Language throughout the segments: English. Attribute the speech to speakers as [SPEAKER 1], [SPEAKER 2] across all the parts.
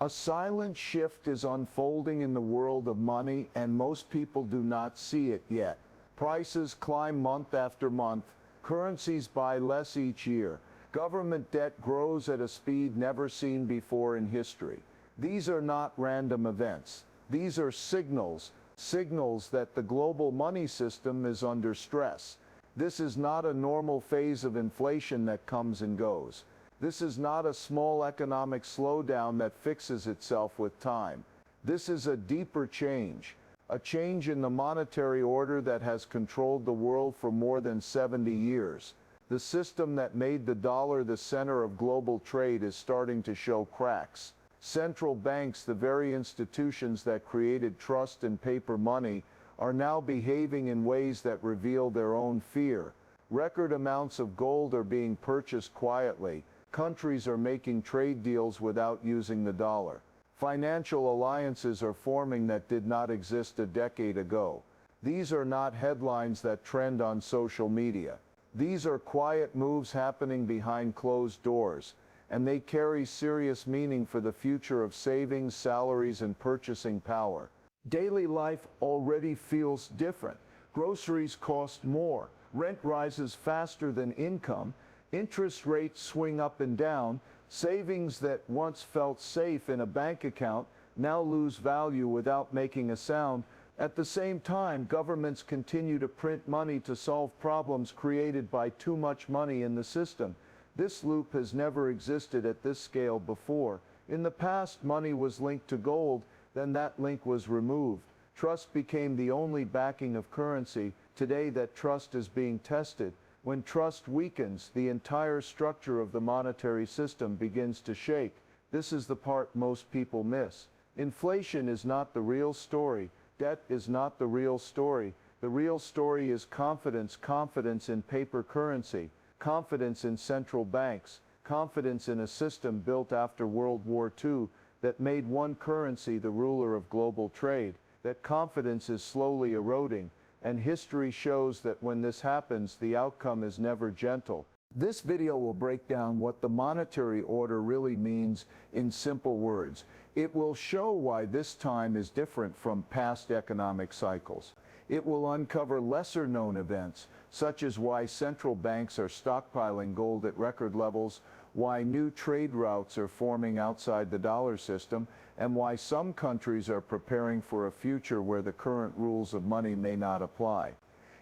[SPEAKER 1] A silent shift is unfolding in the world of money, and most people do not see it yet. Prices climb month after month, currencies buy less each year, government debt grows at a speed never seen before in history. These are not random events. These are signals that the global money system is under stress. This is not a normal phase of inflation that comes and goes. This is not a small economic slowdown that fixes itself with time. This is a deeper change, a change in the monetary order that has controlled the world for more than 70 years. The system that made the dollar the center of global trade is starting to show cracks. Central banks, the very institutions that created trust and paper money, are now behaving in ways that reveal their own fear. Record amounts of gold are being purchased quietly. Countries are making trade deals without using the dollar. Financial alliances are forming that did not exist a decade ago. These are not headlines that trend on social media. These are quiet moves happening behind closed doors, and they carry serious meaning for the future of savings, salaries, and purchasing power. Daily life already feels different. Groceries cost more, rent rises faster than income, interest rates swing up and down, savings that once felt safe in a bank account now lose value without making a sound. At the same time, governments continue to print money to solve problems created by too much money in the system. This loop has never existed at this scale before. In the past, money was linked to gold, then that link was removed. Trust became the only backing of currency. Today, that trust is being tested. When trust weakens, the entire structure of the monetary system begins to shake. This is the part most people miss. Inflation is not the real story. Debt is not the real story. The real story is confidence, confidence in paper currency, confidence in central banks, confidence in a system built after World War II that made one currency the ruler of global trade. That confidence is slowly eroding, and history shows that when this happens, the outcome is never gentle. This video will break down what the monetary order really means in simple words. It will show why this time is different from past economic cycles. It will uncover lesser-known events, such as why central banks are stockpiling gold at record levels, why new trade routes are forming outside the dollar system, and why some countries are preparing for a future where the current rules of money may not apply.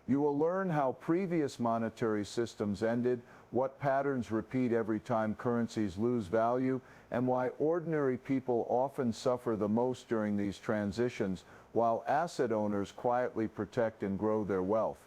[SPEAKER 1] You will learn how previous monetary systems ended, what patterns repeat every time currencies lose value, and why ordinary people often suffer the most during these transitions, while asset owners quietly protect and grow their wealth.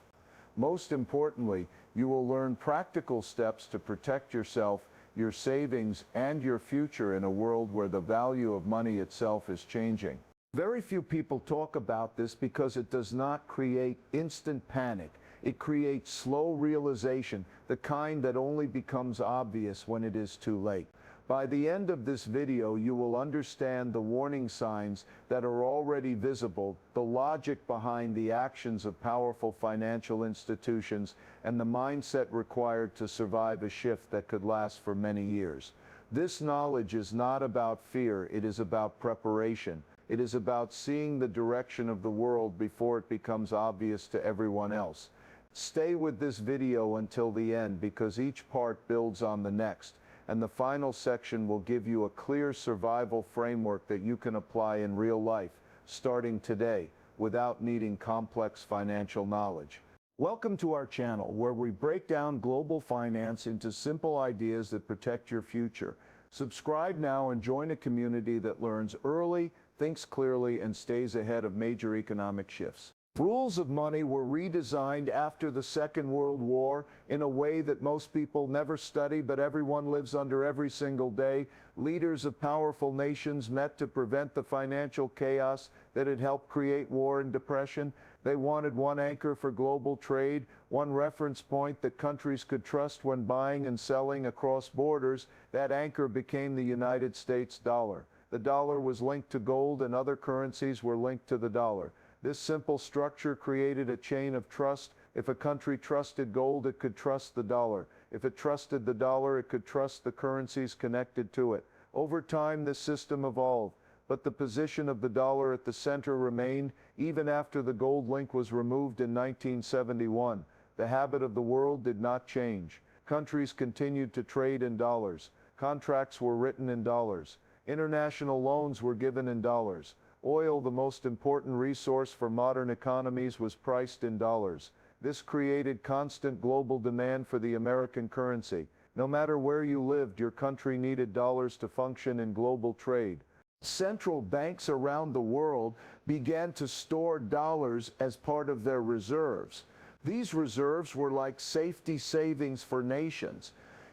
[SPEAKER 1] Most importantly, you will learn practical steps to protect yourself, your savings, and your future in a world where the value of money itself is changing. Very few people talk about this because it does not create instant panic. It creates slow realization, the kind that only becomes obvious when it is too late. By the end of this video, you will understand the warning signs that are already visible, the logic behind the actions of powerful financial institutions, and the mindset required to survive a shift that could last for many years. This knowledge is not about fear, it is about preparation. It is about seeing the direction of the world before it becomes obvious to everyone else. Stay with this video until the end because each part builds on the next, and the final section will give you a clear survival framework that you can apply in real life, starting today, without needing complex financial knowledge. Welcome to our channel, where we break down global finance into simple ideas that protect your future. Subscribe now and join a community that learns early, thinks clearly, and stays ahead of major economic shifts. Rules of money were redesigned after the Second World War in a way that most people never study but everyone lives under every single day. Leaders of powerful nations met to prevent the financial chaos that had helped create war and depression. They wanted one anchor for global trade, one reference point that countries could trust when buying and selling across borders. That anchor became the United States dollar. The dollar was linked to gold and other currencies were linked to the dollar. This simple structure created a chain of trust. If a country trusted gold, it could trust the dollar. If it trusted the dollar, it could trust the currencies connected to it. Over time, this system evolved, but the position of the dollar at the center remained even after the gold link was removed in 1971. The habit of the world did not change. Countries continued to trade in dollars. Contracts were written in dollars. International loans were given in dollars. Oil, the most important resource for modern economies, was priced in dollars. This created constant global demand for the American currency. No matter where you lived, your country needed dollars to function in global trade. Central banks around the world began to store dollars as part of their reserves. These reserves were like safety savings for nations.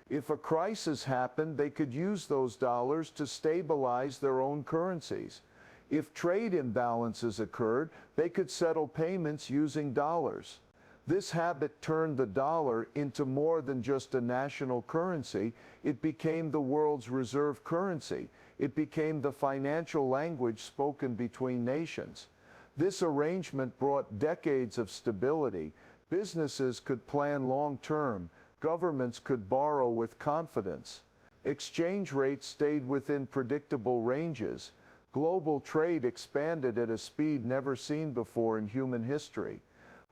[SPEAKER 1] If a crisis happened, they could use those dollars to stabilize their own currencies. If trade imbalances occurred, they could settle payments using dollars. This habit turned the dollar into more than just a national currency. It became the world's reserve currency. It became the financial language spoken between nations. This arrangement brought decades of stability. Businesses could plan long-term. Governments could borrow with confidence. Exchange rates stayed within predictable ranges. Global trade expanded at a speed never seen before in human history.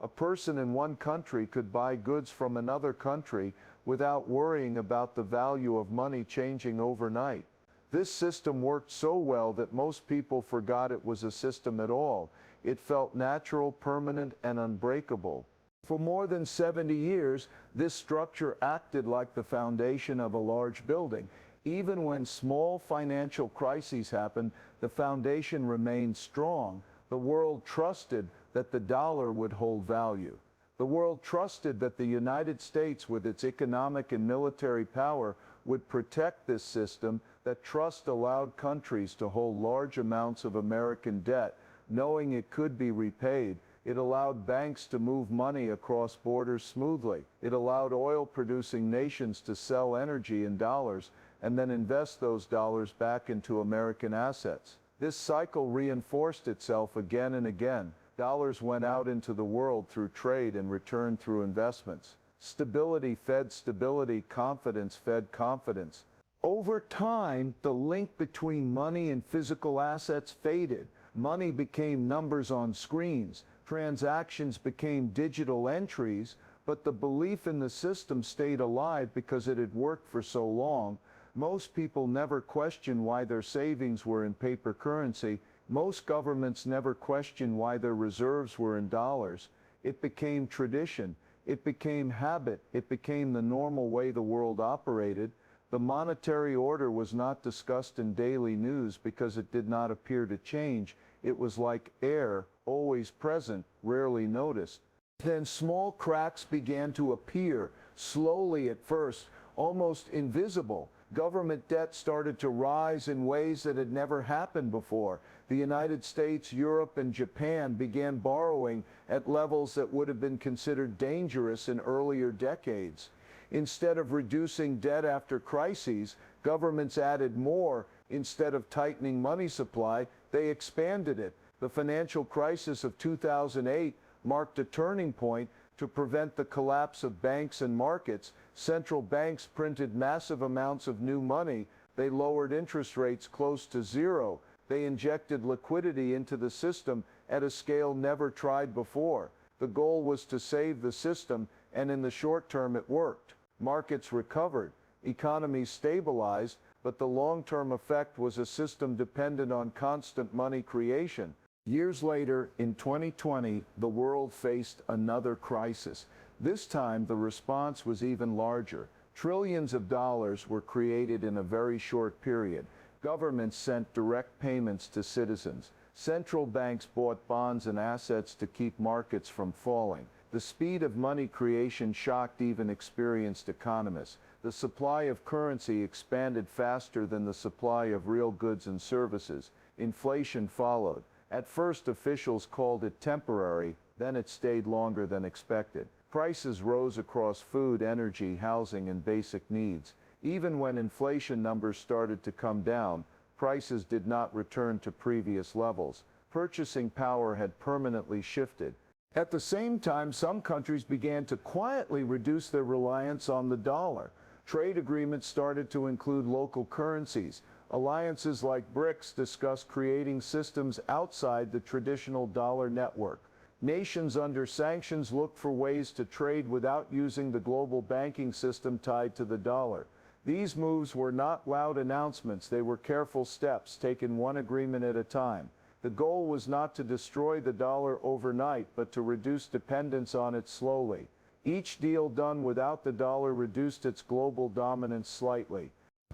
[SPEAKER 1] A person in one country could buy goods from another country without worrying about the value of money changing overnight. This system worked so well that most people forgot it was a system at all. It felt natural, permanent, and unbreakable. For more than 70 years, this structure acted like the foundation of a large building. Even when small financial crises happened, the foundation remained strong. The world trusted that the dollar would hold value. The world trusted that the United States, with its economic and military power, would protect this system. That trust allowed countries to hold large amounts of American debt, knowing it could be repaid. It allowed banks to move money across borders smoothly. It allowed oil-producing nations to sell energy in dollars and then invest those dollars back into American assets. This cycle reinforced itself again and again. Dollars went out into the world through trade and returned through investments. Stability fed stability, confidence fed confidence. Over time, the link between money and physical assets faded. Money became numbers on screens. Transactions became digital entries, but the belief in the system stayed alive because it had worked for so long. Most people never questioned why their savings were in paper currency. Most governments never questioned why their reserves were in dollars. It became tradition. It became habit. It became the normal way the world operated. The monetary order was not discussed in daily news because it did not appear to change. It was like air, always present, rarely noticed. Then small cracks began to appear, slowly at first, almost invisible. Government debt started to rise in ways that had never happened before. The United States, Europe, and Japan began borrowing at levels that would have been considered dangerous in earlier decades. Instead of reducing debt after crises, governments added more. Instead of tightening money supply, they expanded it. The financial crisis of 2008 marked a turning point. To prevent the collapse of banks and markets, central banks printed massive amounts of new money. They lowered interest rates close to zero. They injected liquidity into the system at a scale never tried before. The goal was to save the system, and in the short term it worked. Markets recovered, economies stabilized, but the long-term effect was a system dependent on constant money creation. Years later, in 2020, the world faced another crisis. This time, the response was even larger. Trillions of dollars were created in a very short period. Governments sent direct payments to citizens. Central banks bought bonds and assets to keep markets from falling. The speed of money creation shocked even experienced economists. The supply of currency expanded faster than the supply of real goods and services. Inflation followed. At first, officials called it temporary, then it stayed longer than expected. Prices rose across food, energy, housing, and basic needs. Even when inflation numbers started to come down, prices did not return to previous levels. Purchasing power had permanently shifted. At the same time, some countries began to quietly reduce their reliance on the dollar. Trade agreements started to include local currencies. Alliances like BRICS discuss creating systems outside the traditional dollar network. Nations under sanctions look for ways to trade without using the global banking system tied to the dollar. These moves were not loud announcements, they were careful steps taken one agreement at a time. The goal was not to destroy the dollar overnight, but to reduce dependence on it slowly. Each deal done without the dollar reduced its global dominance slightly.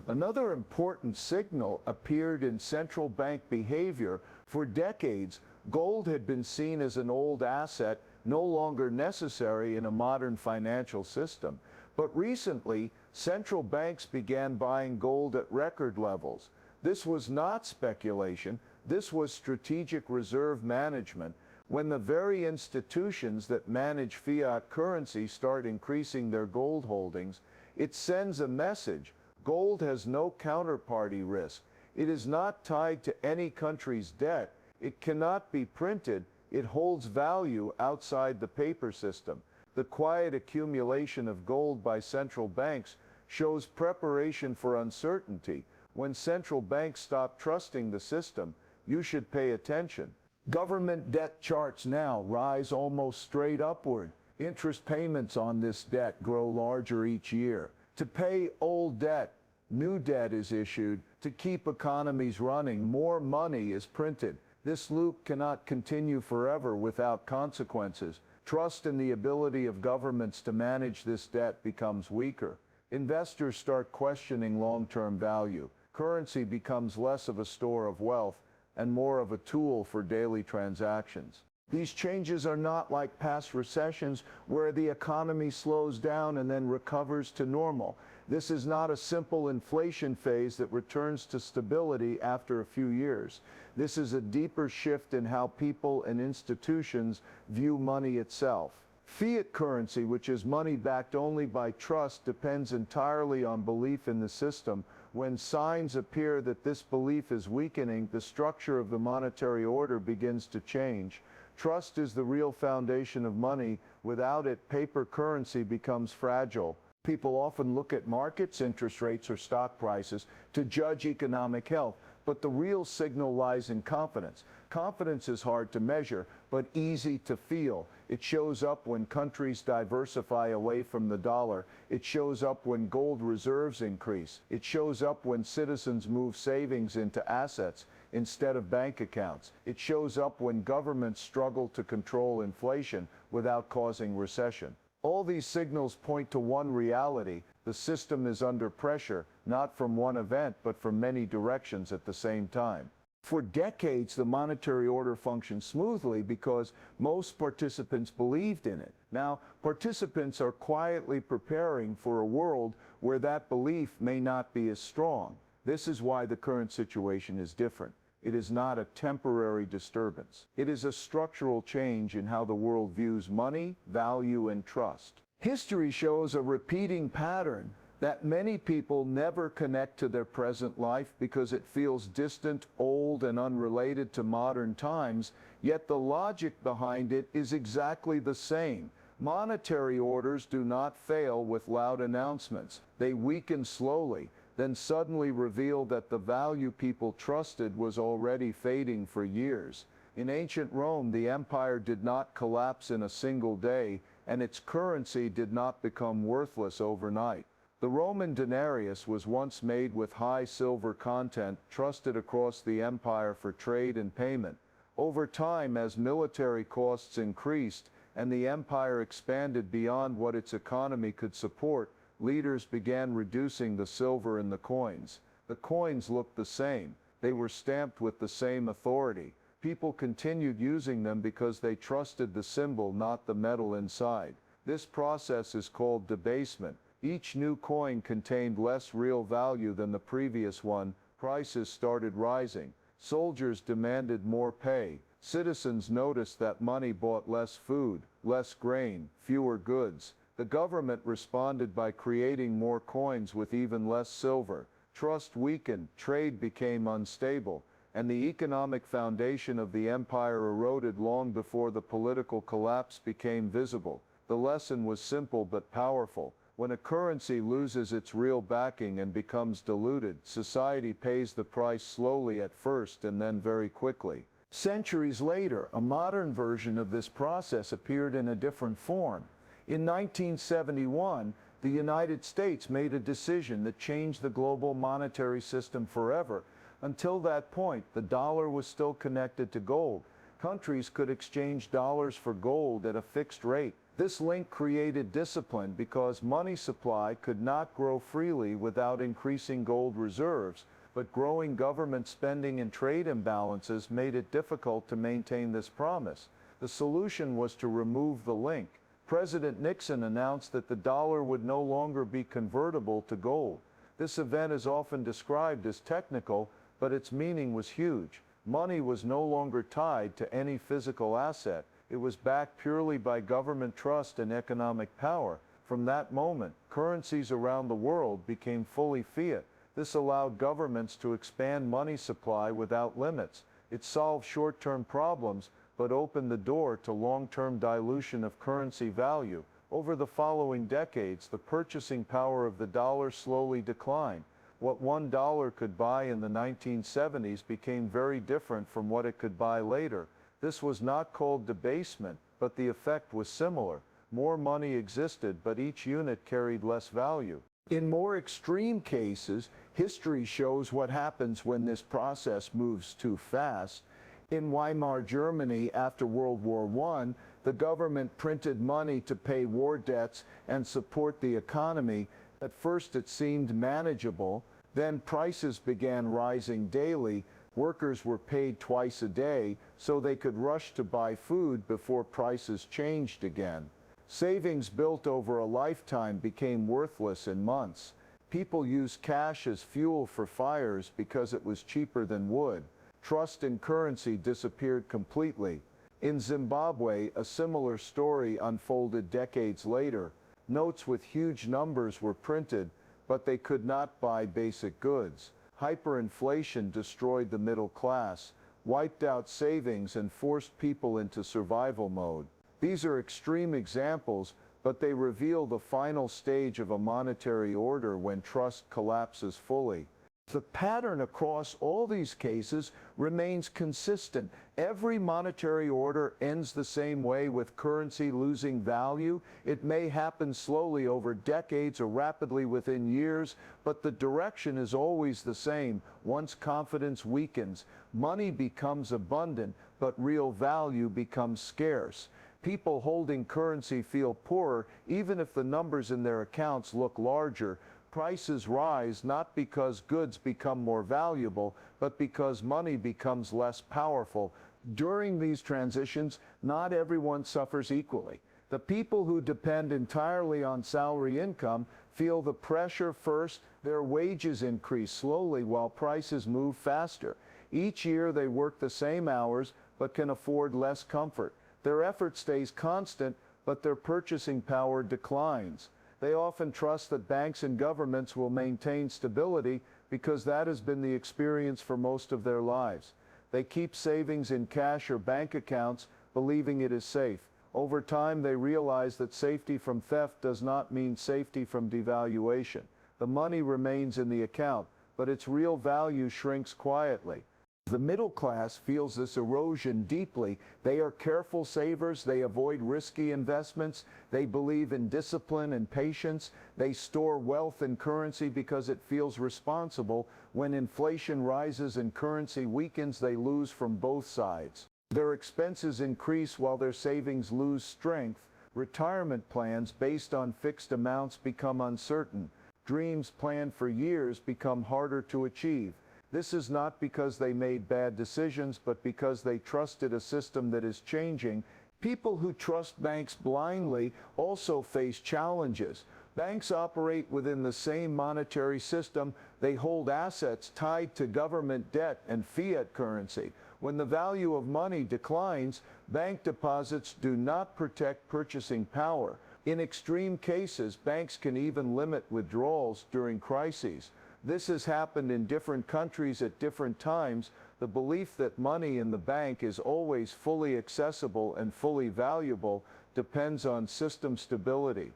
[SPEAKER 1] Another important signal appeared in central bank behavior. For decades, gold had been seen as an old asset, no longer necessary in a modern financial system. But recently, central banks began buying gold at record levels. This was not speculation, this was strategic reserve management. When the very institutions that manage fiat currency start increasing their gold holdings, it sends a message. Gold has no counterparty risk. It is not tied to any country's debt. It cannot be printed. It holds value outside the paper system. The quiet accumulation of gold by central banks shows preparation for uncertainty. When central banks stop trusting the system, you should pay attention. Government debt charts now rise almost straight upward. Interest payments on this debt grow larger each year. To pay old debt, new debt is issued. To keep economies running, more money is printed. This loop cannot continue forever without consequences. Trust in the ability of governments to manage this debt becomes weaker. Investors start questioning long-term value. Currency becomes less of a store of wealth and more of a tool for daily transactions. These changes are not like past recessions where the economy slows down and then recovers to normal. This is not a simple inflation phase that returns to stability after a few years. This is a deeper shift in how people and institutions view money itself. Fiat currency, which is money backed only by trust, depends entirely on belief in the system. When signs appear that this belief is weakening, the structure of the monetary order begins to change. Trust is the real foundation of money. Without it, paper currency becomes fragile. People often look at markets, interest rates, or stock prices to judge economic health, but the real signal lies in confidence. Confidence is hard to measure, but easy to feel. It shows up when countries diversify away from the dollar. It shows up when gold reserves increase. It shows up when citizens move savings into assets instead of bank accounts. It shows up when governments struggle to control inflation without causing recession. All these signals point to one reality: the system is under pressure, not from one event, but from many directions at the same time. For decades, the monetary order functioned smoothly because most participants believed in it. Now, participants are quietly preparing for a world where that belief may not be as strong. This is why the current situation is different. It is not a temporary disturbance. It is a structural change in how the world views money, value, and trust. History shows a repeating pattern that many people never connect to their present life because it feels distant, old, and unrelated to modern times, yet the logic behind it is exactly the same. Monetary orders do not fail with loud announcements. They weaken slowly, then suddenly reveal that the value people trusted was already fading for years. In ancient Rome, the empire did not collapse in a single day, and its currency did not become worthless overnight. The Roman denarius was once made with high silver content, trusted across the empire for trade and payment. Over time, as military costs increased and the empire expanded beyond what its economy could support, leaders began reducing the silver in the coins. The coins looked the same. They were stamped with the same authority. People continued using them because they trusted the symbol, not the metal inside. This process is called debasement. Each new coin contained less real value than the previous one. Prices started rising. Soldiers demanded more pay. Citizens noticed that money bought less food, less grain, fewer goods. The government responded by creating more coins with even less silver. Trust weakened, trade became unstable, and the economic foundation of the empire eroded long before the political collapse became visible. The lesson was simple but powerful. When a currency loses its real backing and becomes diluted, society pays the price slowly at first and then very quickly. Centuries later, a modern version of this process appeared in a different form. In 1971, the United States made a decision that changed the global monetary system forever. Until that point, the dollar was still connected to gold. Countries could exchange dollars for gold at a fixed rate. This link created discipline because money supply could not grow freely without increasing gold reserves, but growing government spending and trade imbalances made it difficult to maintain this promise. The solution was to remove the link. President Nixon announced that the dollar would no longer be convertible to gold. This event is often described as technical, but its meaning was huge. Money was no longer tied to any physical asset. It was backed purely by government trust and economic power. From that moment, currencies around the world became fully fiat. This allowed governments to expand money supply without limits. It solved short-term problems, but opened the door to long-term dilution of currency value. Over the following decades, the purchasing power of the dollar slowly declined. What $1 could buy in the 1970s became very different from what it could buy later. This was not called debasement, but the effect was similar. More money existed, but each unit carried less value. In more extreme cases, history shows what happens when this process moves too fast. In Weimar Germany after World War I, the government printed money to pay war debts and support the economy. At first it seemed manageable, then prices began rising daily. Workers were paid twice a day, so they could rush to buy food before prices changed again. Savings built over a lifetime became worthless in months. People used cash as fuel for fires because it was cheaper than wood. Trust in currency disappeared completely. In Zimbabwe, a similar story unfolded decades later. Notes with huge numbers were printed, but they could not buy basic goods. Hyperinflation destroyed the middle class, wiped out savings, and forced people into survival mode. These are extreme examples, but they reveal the final stage of a monetary order when trust collapses fully. The pattern across all these cases remains consistent. Every monetary order ends the same way, with currency losing value. It may happen slowly over decades or rapidly within years, but the direction is always the same. Once confidence weakens, money becomes abundant, but real value becomes scarce. People holding currency feel poorer, even if the numbers in their accounts look larger. Prices rise not because goods become more valuable, but because money becomes less powerful. During these transitions, not everyone suffers equally. The people who depend entirely on salary income feel the pressure first. Their wages increase slowly while prices move faster. Each year they work the same hours, but can afford less comfort. Their effort stays constant, but their purchasing power declines. They often trust that banks and governments will maintain stability because that has been the experience for most of their lives. They keep savings in cash or bank accounts, believing it is safe. Over time, they realize that safety from theft does not mean safety from devaluation. The money remains in the account, but its real value shrinks quietly. The middle class feels this erosion deeply. They are careful savers. They avoid risky investments. They believe in discipline and patience. They store wealth in currency because it feels responsible. When inflation rises and currency weakens, they lose from both sides. Their expenses increase while their savings lose strength. Retirement plans based on fixed amounts become uncertain. Dreams planned for years become harder to achieve. This is not because they made bad decisions, but because they trusted a system that is changing. People who trust banks blindly also face challenges. Banks operate within the same monetary system. They hold assets tied to government debt and fiat currency. When the value of money declines, bank deposits do not protect purchasing power. In extreme cases, banks can even limit withdrawals during crises. This has happened in different countries at different times. The belief that money in the bank is always fully accessible and fully valuable depends on system stability.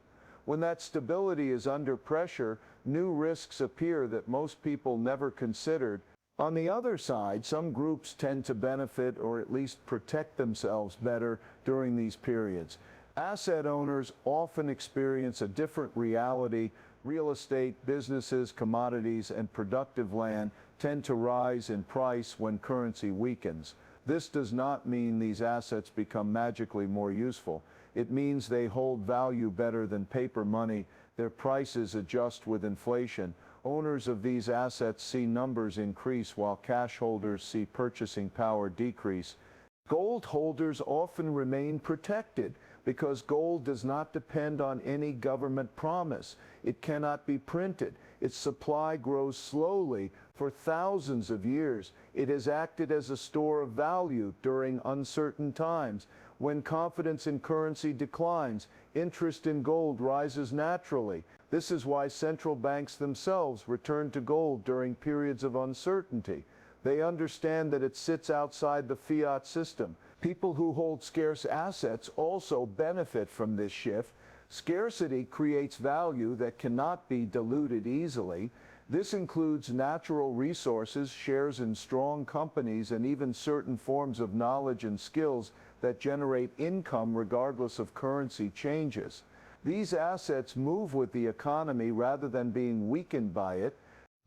[SPEAKER 1] When that stability is under pressure, new risks appear that most people never considered. On the other side, some groups tend to benefit or at least protect themselves better during these periods. Asset owners often experience a different reality. Real estate, businesses, commodities, and productive land tend to rise in price when currency weakens. This does not mean these assets become magically more useful. It means they hold value better than paper money. Their prices adjust with inflation. Owners of these assets see numbers increase while cash holders see purchasing power decrease. Gold holders often remain protected because gold does not depend on any government promise. It cannot be printed. Its supply grows slowly for thousands of years. It has acted as a store of value during uncertain times. When confidence in currency declines, interest in gold rises naturally. This is why central banks themselves return to gold during periods of uncertainty. They understand that it sits outside the fiat system. People who hold scarce assets also benefit from this shift. Scarcity creates value that cannot be diluted easily. This includes natural resources, shares in strong companies, and even certain forms of knowledge and skills that generate income regardless of currency changes. These assets move with the economy rather than being weakened by it.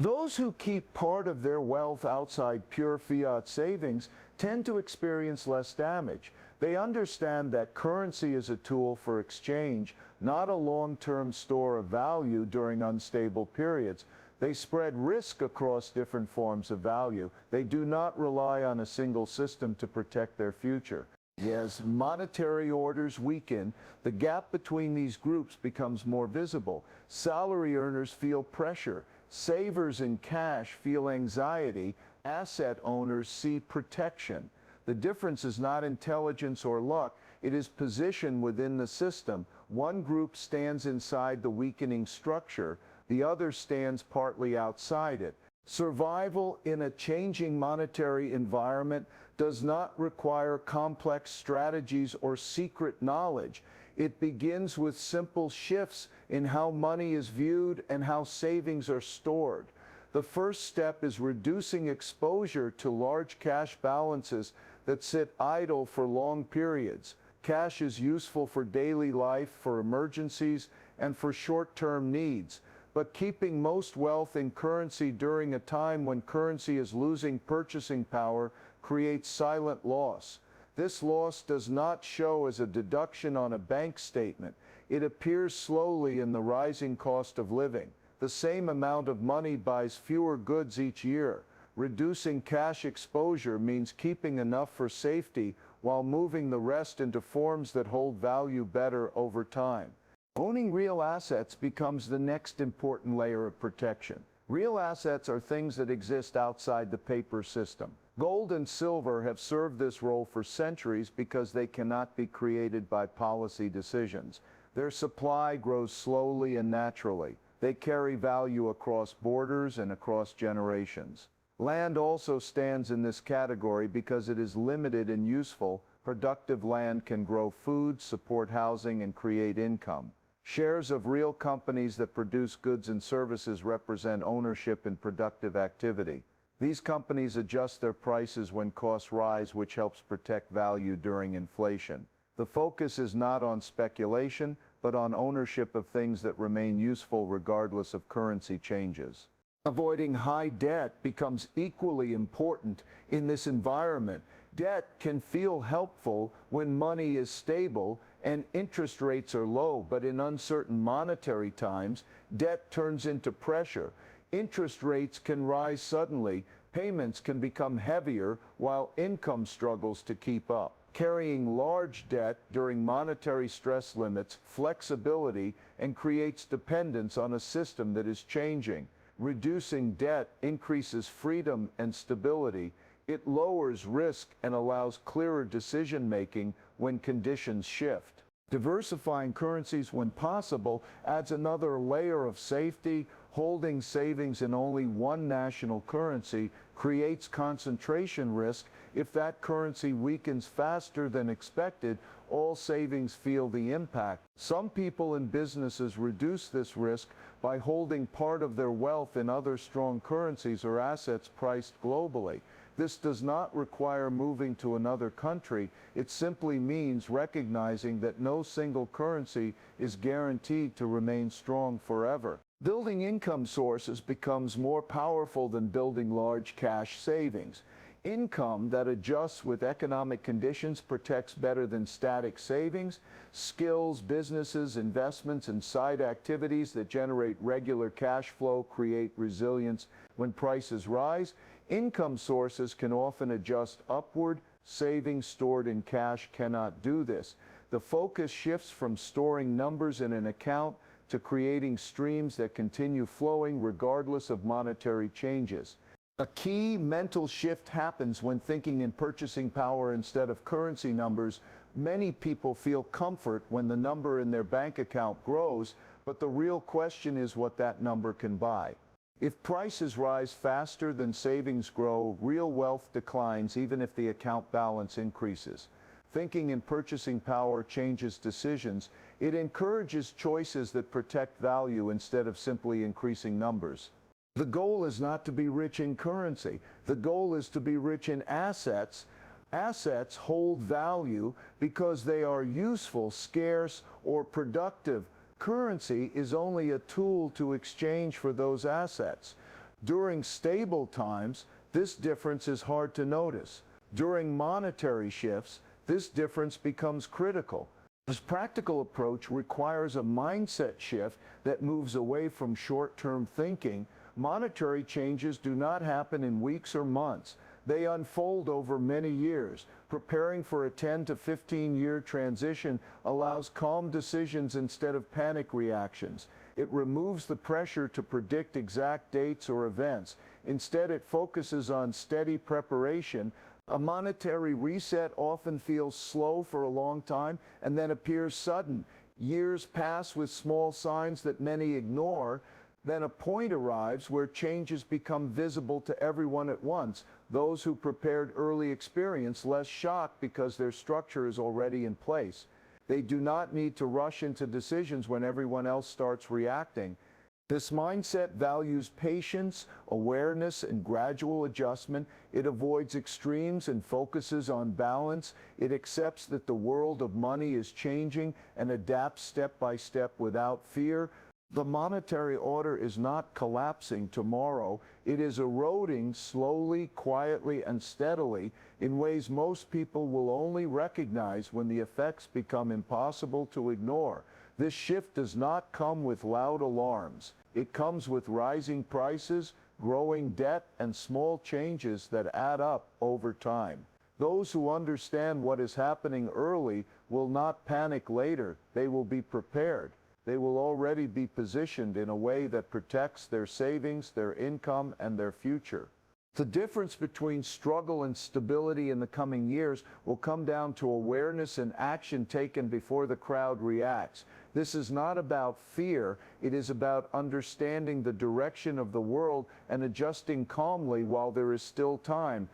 [SPEAKER 1] Those who keep part of their wealth outside pure fiat savings tend to experience less damage. They understand that currency is a tool for exchange, not a long-term store of value during unstable periods. They spread risk across different forms of value. They do not rely on a single system to protect their future. As monetary orders weaken, the gap between these groups becomes more visible. Salary earners feel pressure. Savers in cash feel anxiety. Asset owners see protection. The difference is not intelligence or luck. It is position within the system. One group stands inside the weakening structure. The other stands partly outside it. Survival in a changing monetary environment does not require complex strategies or secret knowledge. It begins with simple shifts in how money is viewed and how savings are stored. The first step is reducing exposure to large cash balances that sit idle for long periods. Cash is useful for daily life, for emergencies, and for short-term needs. But keeping most wealth in currency during a time when currency is losing purchasing power creates silent loss. This loss does not show as a deduction on a bank statement. It appears slowly in the rising cost of living. The same amount of money buys fewer goods each year. Reducing cash exposure means keeping enough for safety while moving the rest into forms that hold value better over time. Owning real assets becomes the next important layer of protection. Real assets are things that exist outside the paper system. Gold and silver have served this role for centuries because they cannot be created by policy decisions. Their supply grows slowly and naturally. They carry value across borders and across generations. Land also stands in this category because it is limited and useful. Productive land can grow food, support housing, and create income. Shares of real companies that produce goods and services represent ownership in productive activity. These companies adjust their prices when costs rise, which helps protect value during inflation. The focus is not on speculation, but on ownership of things that remain useful regardless of currency changes. Avoiding high debt becomes equally important in this environment. Debt can feel helpful when money is stable and interest rates are low, but in uncertain monetary times, debt turns into pressure. Interest rates can rise suddenly, payments can become heavier, while income struggles to keep up. Carrying large debt during monetary stress limits flexibility and creates dependence on a system that is changing. Reducing debt increases freedom and stability. It lowers risk and allows clearer decision-making when conditions shift. Diversifying currencies when possible adds another layer of safety. Holding savings in only one national currency creates concentration risk. If that currency weakens faster than expected, all savings feel the impact. Some people and businesses reduce this risk by holding part of their wealth in other strong currencies or assets priced globally. This does not require moving to another country. It simply means recognizing that no single currency is guaranteed to remain strong forever. Building income sources becomes more powerful than building large cash savings. Income that adjusts with economic conditions protects better than static savings. Skills, businesses, investments, and side activities that generate regular cash flow create resilience when prices rise. Income sources can often adjust upward. Savings stored in cash cannot do this. The focus shifts from storing numbers in an account to creating streams that continue flowing regardless of monetary changes. A key mental shift happens when thinking in purchasing power instead of currency numbers. Many people feel comfort when the number in their bank account grows, but the real question is what that number can buy. If prices rise faster than savings grow, real wealth declines even if the account balance increases. Thinking in purchasing power changes decisions. It encourages choices that protect value instead of simply increasing numbers. The goal is not to be rich in currency. The goal is to be rich in assets. Assets hold value because they are useful, scarce, or productive. Currency is only a tool to exchange for those assets. During stable times, this difference is hard to notice. During monetary shifts, this difference becomes critical. This practical approach requires a mindset shift that moves away from short-term thinking. Monetary changes do not happen in weeks or months. They unfold over many years. Preparing for a 10 to 15-year transition allows calm decisions instead of panic reactions. It removes the pressure to predict exact dates or events. Instead, it focuses on steady preparation. A monetary reset often feels slow for a long time and then appears sudden. Years pass with small signs that many ignore. Then a point arrives where changes become visible to everyone at once. Those who prepared early experience less shock because their structure is already in place. They do not need to rush into decisions when everyone else starts reacting. This mindset values patience, awareness, and gradual adjustment. It avoids extremes and focuses on balance. It accepts that the world of money is changing and adapts step by step without fear. The monetary order is not collapsing tomorrow. It is eroding slowly, quietly, and steadily in ways most people will only recognize when the effects become impossible to ignore. This shift does not come with loud alarms. It comes with rising prices, growing debt, and small changes that add up over time. Those who understand what is happening early will not panic later. They will be prepared. They will already be positioned in a way that protects their savings, their income, and their future. The difference between struggle and stability in the coming years will come down to awareness and action taken before the crowd reacts. This is not about fear. It is about understanding the direction of the world and adjusting calmly while there is still time.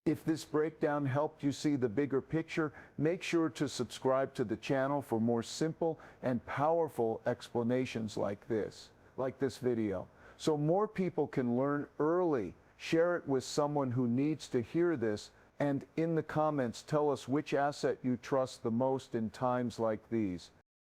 [SPEAKER 1] If this breakdown helped you see the bigger picture, make sure to subscribe to the channel for more simple and powerful explanations like this video, so more people can learn early. Share it with someone who needs to hear this, and in the comments tell us which asset you trust the most in times like these.